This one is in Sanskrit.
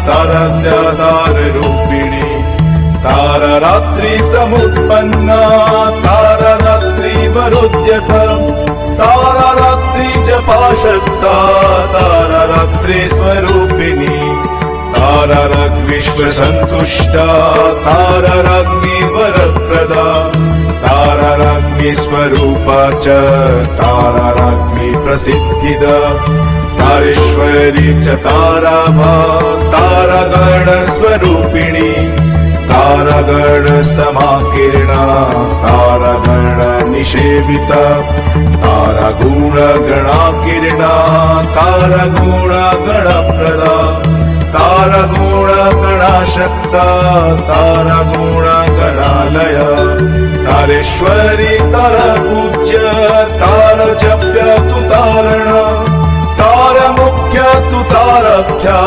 तारद्याताररूपिणी ताररात्रि समुत्पन्ना ताररात्रि वरुध्यत ताररात्रि जपाशक्ता ताररात्रि स्वरूपिणी तारराग्विश्वसन्तुष्टा तारराग्नि वरप्रदा तारराग्नि स्वरूपा च तारराग्नि प्रसिद्धिदा तारेश्वरी च ताराभा तारगण स्वरूपिणी तारगण समाकीर्णा तारगण निषेविता तारगुण गणाकीर्णा तारगुण गणप्रदा तारगुण गणाशक्ता तारगुण गणालय तारेश्वरी तारपूज्य तारजप्य तु तारण तारमुख्य तु तारख्या